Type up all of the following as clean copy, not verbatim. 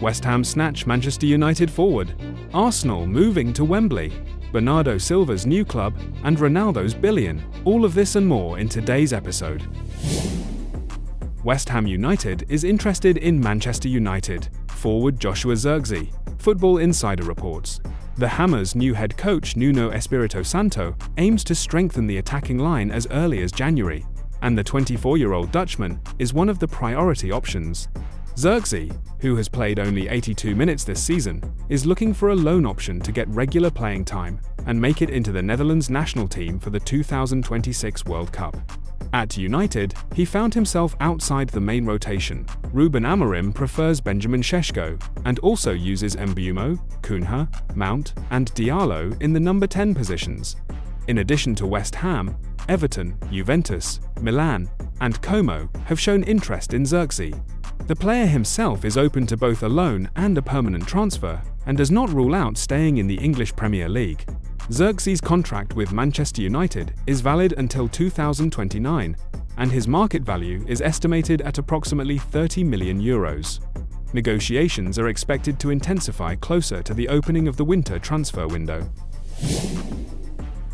West Ham snatch Manchester United forward, Arsenal moving to Wembley, Bernardo Silva's new club, and Ronaldo's billion. All of this and more in today's episode. West Ham United is interested in Manchester United forward Joshua Zirkzee, Football Insider reports. The Hammers' new head coach Nuno Espirito Santo aims to strengthen the attacking line as early as January, and the 24-year-old Dutchman is one of the priority options. Zirkzee, who has played only 82 minutes this season, is looking for a loan option to get regular playing time and make it into the Netherlands national team for the 2026 World Cup. At United, he found himself outside the main rotation. Ruben Amorim prefers Benjamin Šeško and also uses Mbeumo, Cunha, Mount, and Diallo in the number 10 positions. In addition to West Ham, Everton, Juventus, Milan, and Como have shown interest in Zirkzee. The player himself is open to both a loan and a permanent transfer and does not rule out staying in the English Premier League. Zirkzee's contract with Manchester United is valid until 2029, and his market value is estimated at approximately €30 million. Negotiations are expected to intensify closer to the opening of the winter transfer window.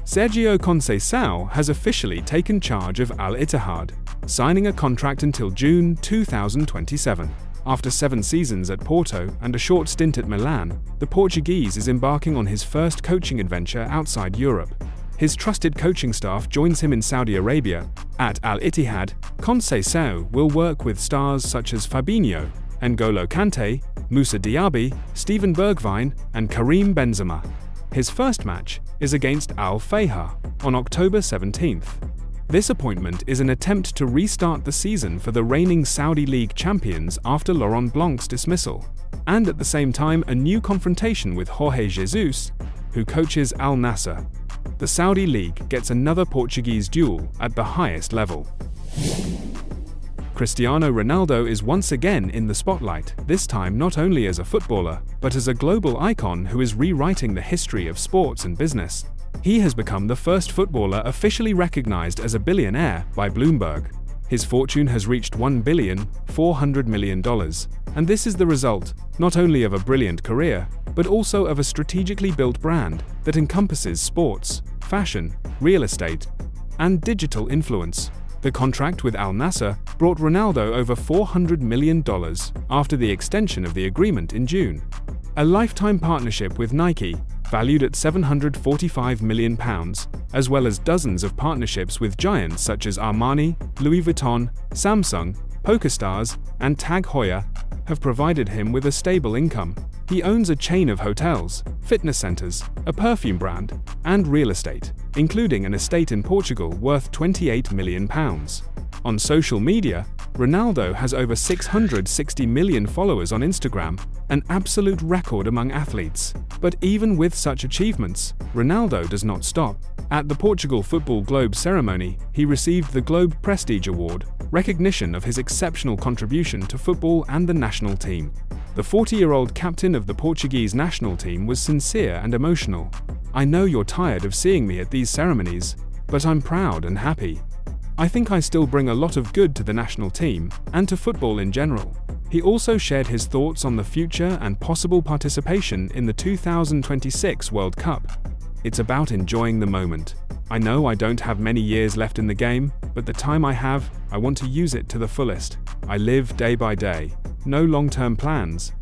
Sérgio Conceição has officially taken charge of Al-Ittihad, signing a contract until June 2027. After 7 seasons at Porto and a short stint at Milan, the Portuguese is embarking on his first coaching adventure outside Europe. His trusted coaching staff joins him in Saudi Arabia. At Al-Ittihad, Conceição will work with stars such as Fabinho, N'Golo Kante, Moussa Diaby, Steven Bergwijn, and Karim Benzema. His first match is against Al-Fayha on October 17th. This appointment is an attempt to restart the season for the reigning Saudi League champions after Laurent Blanc's dismissal, and at the same time a new confrontation with Jorge Jesus, who coaches Al Nassr. The Saudi League gets another Portuguese duel at the highest level. Cristiano Ronaldo is once again in the spotlight, this time not only as a footballer, but as a global icon who is rewriting the history of sports and business. He has become the first footballer officially recognized as a billionaire by Bloomberg. His fortune has reached $1.4 billion, and this is the result not only of a brilliant career, but also of a strategically built brand that encompasses sports, fashion, real estate, and digital influence. The contract with Al Nassr brought Ronaldo over $400 million after the extension of the agreement in June. A lifetime partnership with Nike, valued at £745 million, as well as dozens of partnerships with giants such as Armani, Louis Vuitton, Samsung, PokerStars, and Tag Heuer, have provided him with a stable income. He owns a chain of hotels, fitness centers, a perfume brand, and real estate, including an estate in Portugal worth £28 million. On social media, Ronaldo has over 660 million followers on Instagram, an absolute record among athletes. But even with such achievements, Ronaldo does not stop. At the Portugal Football Globe ceremony, he received the Globe Prestige Award, recognition of his exceptional contribution to football and the national team. The 40-year-old captain of the Portuguese national team was sincere and emotional. "I know you're tired of seeing me at these ceremonies, but I'm proud and happy. I think I still bring a lot of good to the national team and to football in general." He also shared his thoughts on the future and possible participation in the 2026 World Cup. "It's about enjoying the moment. I know I don't have many years left in the game, but the time I have, I want to use it to the fullest. I live day by day. No long-term plans.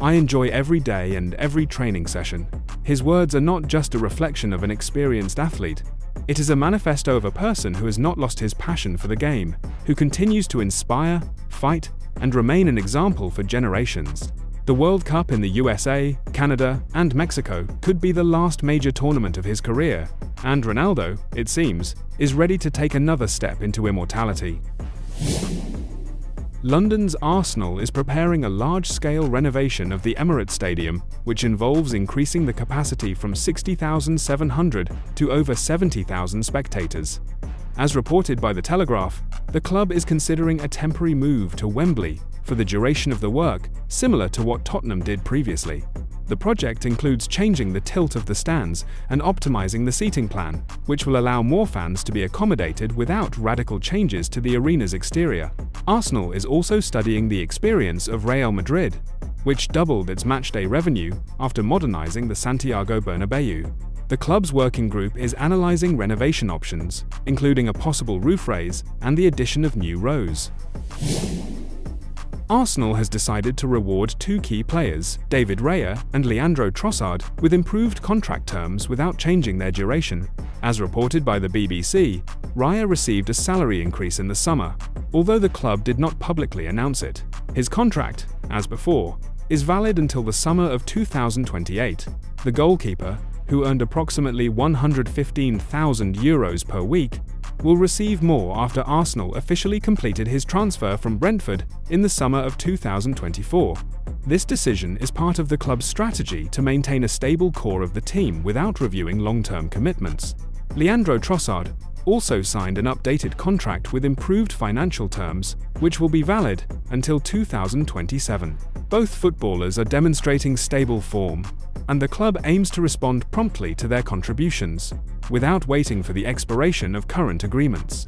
I enjoy every day and every training session." His words are not just a reflection of an experienced athlete. It is a manifesto of a person who has not lost his passion for the game, who continues to inspire, fight, and remain an example for generations. The World Cup in the USA, Canada, and Mexico could be the last major tournament of his career, and Ronaldo, it seems, is ready to take another step into immortality. London's Arsenal is preparing a large-scale renovation of the Emirates Stadium, which involves increasing the capacity from 60,700 to over 70,000 spectators. As reported by The Telegraph, the club is considering a temporary move to Wembley for the duration of the work, similar to what Tottenham did previously. The project includes changing the tilt of the stands and optimizing the seating plan, which will allow more fans to be accommodated without radical changes to the arena's exterior. Arsenal is also studying the experience of Real Madrid, which doubled its matchday revenue after modernizing the Santiago Bernabéu. The club's working group is analyzing renovation options, including a possible roof raise and the addition of new rows. Arsenal has decided to reward two key players, David Raya and Leandro Trossard, with improved contract terms without changing their duration. As reported by the BBC, Raya received a salary increase in the summer, although the club did not publicly announce it. His contract, as before, is valid until the summer of 2028. The goalkeeper, who earned approximately €115,000 per week, will receive more after Arsenal officially completed his transfer from Brentford in the summer of 2024. This decision is part of the club's strategy to maintain a stable core of the team without reviewing long-term commitments. Leandro Trossard also signed an updated contract with improved financial terms, which will be valid until 2027. Both footballers are demonstrating stable form, and the club aims to respond promptly to their contributions, without waiting for the expiration of current agreements.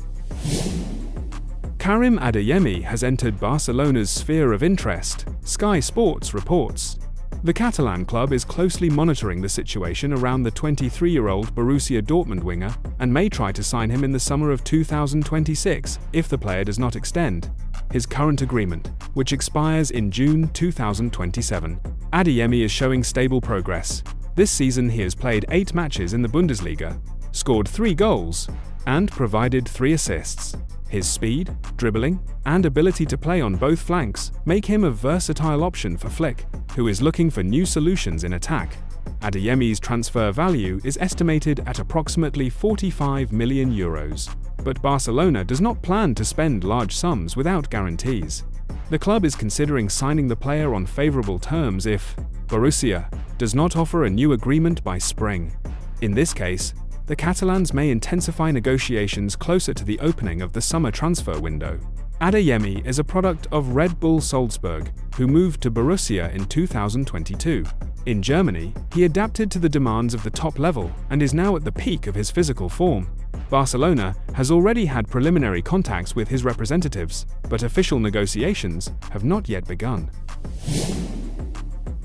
Karim Adeyemi has entered Barcelona's sphere of interest, Sky Sports reports. The Catalan club is closely monitoring the situation around the 23-year-old Borussia Dortmund winger and may try to sign him in the summer of 2026 if the player does not extend his current agreement, which expires in June 2027. Adeyemi is showing stable progress. This season he has played 8 matches in the Bundesliga, scored 3 goals, and provided 3 assists. His speed, dribbling, and ability to play on both flanks make him a versatile option for Flick, who is looking for new solutions in attack. Adeyemi's transfer value is estimated at approximately €45 million, but Barcelona does not plan to spend large sums without guarantees. The club is considering signing the player on favorable terms if Borussia does not offer a new agreement by spring. In this case, the Catalans may intensify negotiations closer to the opening of the summer transfer window. Adeyemi is a product of Red Bull Salzburg, who moved to Borussia in 2022. In Germany, he adapted to the demands of the top level and is now at the peak of his physical form. Barcelona has already had preliminary contacts with his representatives, but official negotiations have not yet begun.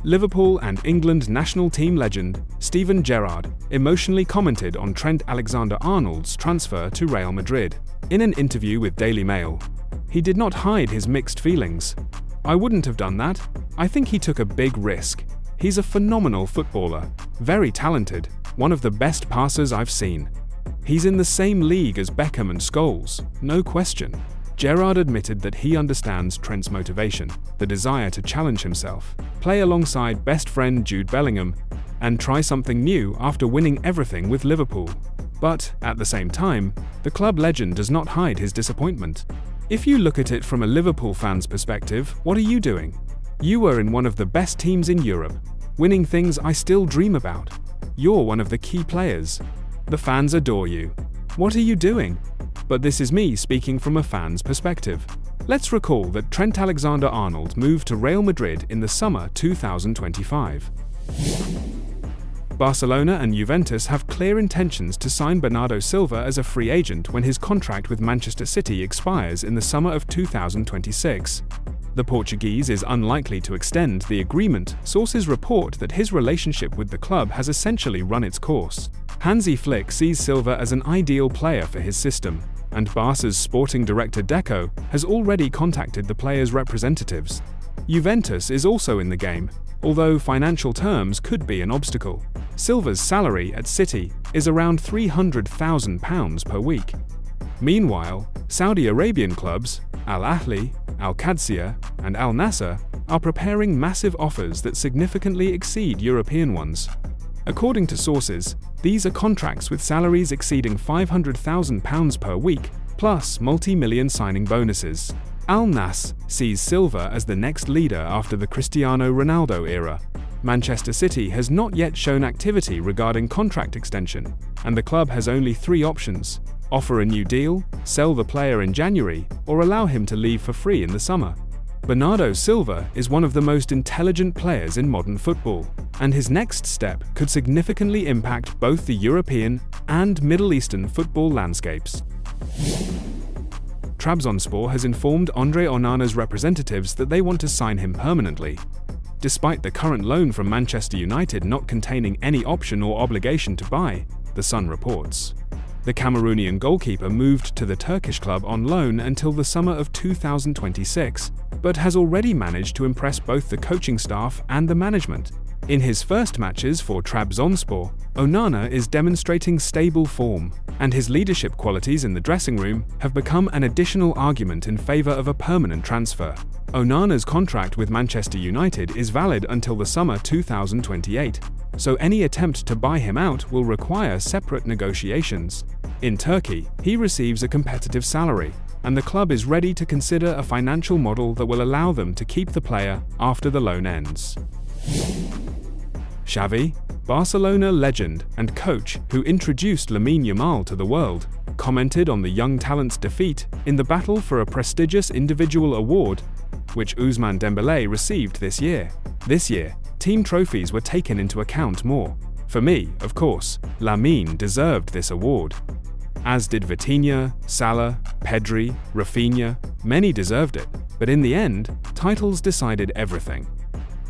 Liverpool and England national team legend Steven Gerrard emotionally commented on Trent Alexander-Arnold's transfer to Real Madrid. In an interview with Daily Mail, he did not hide his mixed feelings. "I wouldn't have done that. I think he took a big risk. He's a phenomenal footballer, very talented, one of the best passers I've seen. He's in the same league as Beckham and Scholes, no question." Gerrard admitted that he understands Trent's motivation, the desire to challenge himself, play alongside best friend Jude Bellingham, and try something new after winning everything with Liverpool. But, at the same time, the club legend does not hide his disappointment. "If you look at it from a Liverpool fan's perspective, what are you doing? You were in one of the best teams in Europe, winning things I still dream about. You're one of the key players. The fans adore you. What are you doing?" But this is me speaking from a fan's perspective. Let's recall that Trent Alexander-Arnold moved to Real Madrid in the summer 2025. Barcelona and Juventus have clear intentions to sign Bernardo Silva as a free agent when his contract with Manchester City expires in the summer of 2026. The Portuguese is unlikely to extend the agreement. Sources report that his relationship with the club has essentially run its course. Hansi Flick sees Silva as an ideal player for his system, and Barca's sporting director Deco has already contacted the player's representatives. Juventus is also in the game, although financial terms could be an obstacle. Silva's salary at City is around £300,000 per week. Meanwhile, Saudi Arabian clubs, Al-Ahly, Al-Qadsiya, and Al-Nassr are preparing massive offers that significantly exceed European ones. According to sources, these are contracts with salaries exceeding £500,000 per week, plus multi-million signing bonuses. Al-Nassr sees Silva as the next leader after the Cristiano Ronaldo era. Manchester City has not yet shown activity regarding contract extension, and the club has only 3 options: offer a new deal, sell the player in January, or allow him to leave for free in the summer. Bernardo Silva is one of the most intelligent players in modern football, and his next step could significantly impact both the European and Middle Eastern football landscapes. Trabzonspor has informed Andre Onana's representatives that they want to sign him permanently. Despite the current loan from Manchester United not containing any option or obligation to buy, The Sun reports. The Cameroonian goalkeeper moved to the Turkish club on loan until the summer of 2026, but has already managed to impress both the coaching staff and the management. In his first matches for Trabzonspor, Onana is demonstrating stable form, and his leadership qualities in the dressing room have become an additional argument in favour of a permanent transfer. Onana's contract with Manchester United is valid until the summer 2028, so any attempt to buy him out will require separate negotiations. In Turkey, he receives a competitive salary, and the club is ready to consider a financial model that will allow them to keep the player after the loan ends. Xavi, Barcelona legend and coach who introduced Lamine Yamal to the world, commented on the young talent's defeat in the battle for a prestigious individual award, which Ousmane Dembélé received this year. This year, team trophies were taken into account more. For me, of course, Lamine deserved this award. As did Vitinha, Salah, Pedri, Rafinha, many deserved it, but in the end, titles decided everything.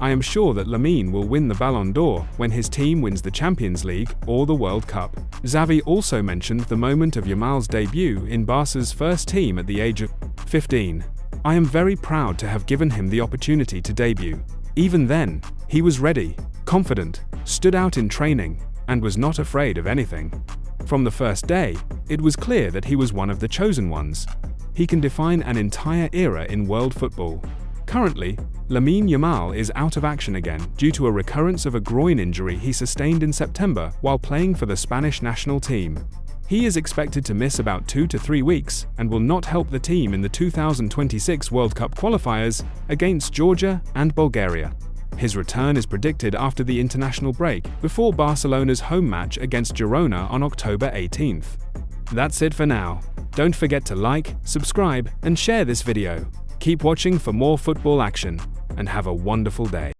I am sure that Lamine will win the Ballon d'Or when his team wins the Champions League or the World Cup. Xavi also mentioned the moment of Yamal's debut in Barca's first team at the age of 15. I am very proud to have given him the opportunity to debut. Even then, he was ready, confident, stood out in training, and was not afraid of anything. From the first day, it was clear that he was one of the chosen ones. He can define an entire era in world football. Currently, Lamine Yamal is out of action again due to a recurrence of a groin injury he sustained in September while playing for the Spanish national team. He is expected to miss about 2 to 3 weeks and will not help the team in the 2026 World Cup qualifiers against Georgia and Bulgaria. His return is predicted after the international break before Barcelona's home match against Girona on October 18th. That's it for now. Don't forget to like, subscribe, and share this video. Keep watching for more football action, and have a wonderful day.